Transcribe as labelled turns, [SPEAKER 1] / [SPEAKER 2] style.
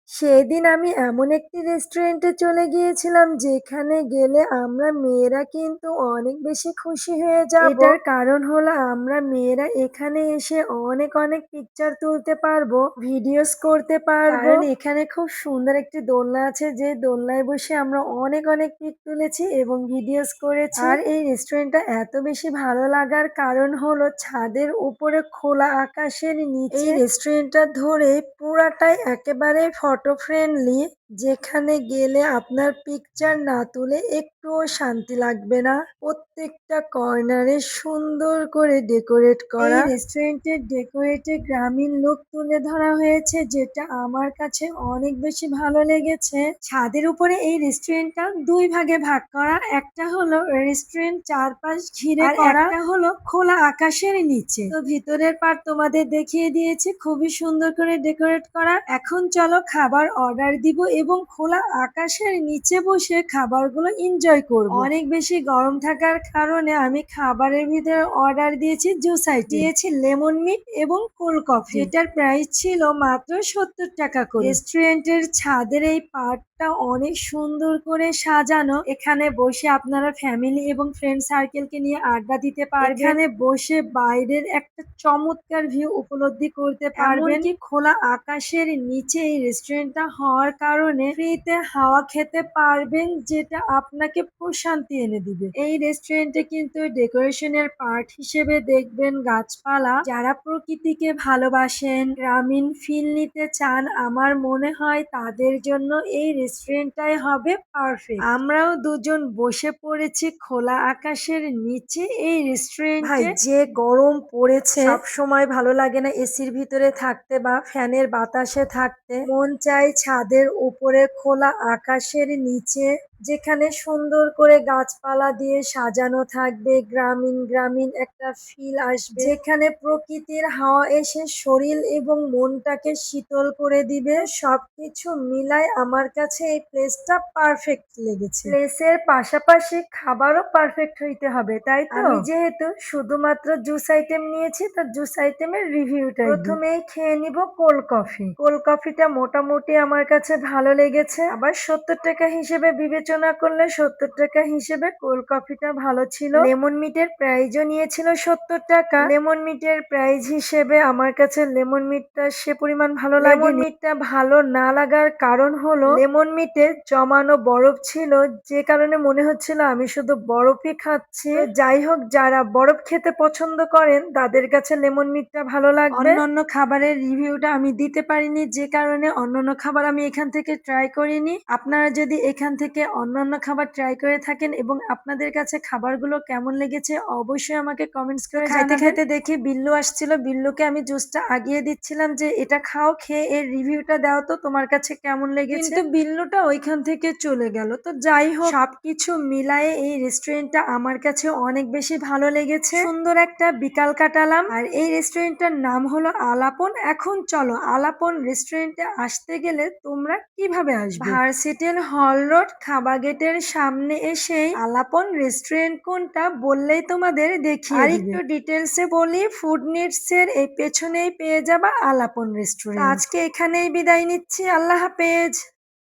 [SPEAKER 1] সেদিন আমি এমন একটি রেস্টুরেন্টে চলে গিয়েছিলাম যেখানে গেলে আমরা মেয়েরা কিন্তু অনেক বেশি খুশি হয়ে যাব। এটার কারণ হলো আমরা মেয়েরা এখানে এসে অনেক অনেক পিকচার তুলতে পারবো, ভিডিওস করতে পারবো। কারণ এখানে খুব সুন্দর একটি দোলনা আছে, যে দোলনায় বসে আমরা অনেক অনেক পিক তুলেছি এবং ভিডিওস করেছি। আর এই রেস্টুরেন্টটা এত বেশি ভালো লাগার কারণ হলো ছাদের উপরে খোলা আকাশের নিচে এই রেস্টুরেন্টটা ধরে পুরাটাই একেবারে ফটো ফ্রেন্ডলি, যেখানে গেলে আপনার পিকচার না তুলে একটুও শান্তি লাগবে না। প্রত্যেকটা কর্নারে সুন্দর করে ডেকোরেট করা। এই রেস্টুরেন্টের ডেকোরেটে গ্রামীণ লুক তুলে ধরা হয়েছে, যেটা আমার কাছে অনেক বেশি ভালো লেগেছে। ছাদের উপরে এই রেস্টুরেন্টটা দুই ভাগে ভাগ করা, একটা হলো রেস্টুরেন্ট চারপাশ ঘিরে করা, একটা হলো খোলা আকাশের নিচে। তো ভিতরের পার্ট তোমাদের দেখিয়ে দিয়েছি, খুবই সুন্দর করে ডেকোরেট করা। এখন চলো খাবার অর্ডার দিব এবং খোলা আকাশের নিচে বসে খাবারগুলো এনজয় করব। অনেক বেশি গরম থাকার কারণে আমি খাবারের ভিতরে অর্ডার দিয়েছি জুস আইটেম, দিয়েছি লেমন মিট এবং কোল্ড কফি, যেটার প্রাইস ছিল মাত্র 70 টাকা করে। রেস্টুরেন্টের ছাদের এই পার্টটা অনেক সুন্দর করে সাজানো, এখানে বসে আপনারা ফ্যামিলি এবং ফ্রেন্ড সার্কেলকে নিয়ে আড্ডা দিতে পারবেন। এখানে বসে বাইরের একটা চমৎকার ভিউ উপলব্ধি করতে পারবেন। কি খোলা আকাশের নিচে এই রেস্টুরেন্টটা হওয়ার কারণে ফ্রিতে হাওয়া খেতে পারবেন, যেটা আপনাকে প্রশান্তি এনে দিবে। এই রেস্টুরেন্টে কিন্তু ডেকোরেশনের পার্ট হিসেবে দেখবেন গাছপালা। যারা প্রকৃতিকে ভালোবাসেন, গ্রামীণ ফিল নিতে চান, আমার মনে হয় তাদের জন্য এই রেস্টুরেন্টটাই হবে পারফেক্ট। আমরাও দুজন বসে পড়েছি খোলা আকাশের নিচে এই রেস্টুরেন্টে। ভাই যে গরম পড়েছে, সব সময় ভালো লাগে না এসির ভিতরে থাকতে বা ফ্যানের বাতাসে থাকতে। মন চাই ছাদের উপরে খোলা আকাশের নিচে, যেখানে সুন্দর করে গাছপালা দিয়ে সাজানো থাকবে, গ্রামীণ গ্রামীণ একটা ফিল আসবে, যেখানে প্রকৃতির হাওয়া এসে শরীর এবং মনটাকে শীতল করে দিবে। সবকিছু মিলায় আমার কাছে এই প্লেসটা পারফেক্ট লেগেছে। প্লেসের পাশাপাশি খাবারও পারফেক্ট হইতে হবে, তাই তো? আমি যেহেতু শুধুমাত্র জুস আইটেম নিয়েছি, তো জুস আইটেমের রিভিউটা প্রথমেই খেয়ে নিব কোল্ড কফি। কোল্ড কফিটা মোটামুটি আমার কাছে ভালো লেগেছে। আবার 70 টাকা হিসেবে বিবেচনা করলে 70 টাকা হিসেবে কোল্ড কফিটা ভালো ছিল। লেমন মিটের প্রাইসও নিয়েছিল 70 টাকা। লেমন মিটের প্রাইস হিসেবে আমার কাছে লেমন মিটটা সে পরিমাণ ভালো লাগেনি। লেমন মিটটা ভালো না লাগার কারণ হলো লেমন মিটে জমানো বরফ ছিল, যে কারণে মনে হচ্ছিল আমি শুধু বরফই খাচ্ছি। যাই হোক, যারা বরফ খেতে পছন্দ করেন তাদের কাছে লেমন মিটটা ভালো লাগবে। অন্যান্য খাবারের রিভিউটা আমি দিতে পারিনি, যে কারণে অন্যান্য খাবার আমি এখান থেকে ট্রাই করিনি। আপনারা যদি এখান থেকে অন্যান্য খাবার ট্রাই করে থাকেন এবং আপনাদের কাছে খাবারগুলো কেমন লেগেছে অবশ্যই আমাকে কমেন্টস করে জানাবেন। খাইতে খাইতে দেখি বিল্লু আসছিল, বিল্লুকে আমি জুসটা আগিয়ে দিচ্ছিলাম যে এটা খাও, খেয়ে এর রিভিউটা দাও তো তোমার কাছে কেমন লেগেছে। কিন্তু বিল্লুটা ওইখান থেকে চলে গেল। তো যাই হোক, সবকিছু মিলায়ে এই রেস্টুরেন্টটা আমার কাছে অনেক বেশি ভালো লেগেছে। সুন্দর একটা বিকাল কাটালাম। আর এই রেস্টুরেন্টটার নাম হলো আলাপন। এখন চলো, আলাপন রেস্টুরেন্টে আসতে গেলে তোমরা কিভাবে আসবে? ভার্সিটির হল রোড খাবা গেটের সামনে এসেই আলাপন রেস্টুরেন্ট কোনটা বললেই তোমাদের দেখিয়ে দিবে। আর একটু ডিটেলসে বলি, ফুড নিডস এর এই পেছনেই পেয়ে যাবা আলাপন রেস্টুরেন্ট। আজকে এখানেই বিদায় নিচ্ছি, আল্লাহ হাফেজ।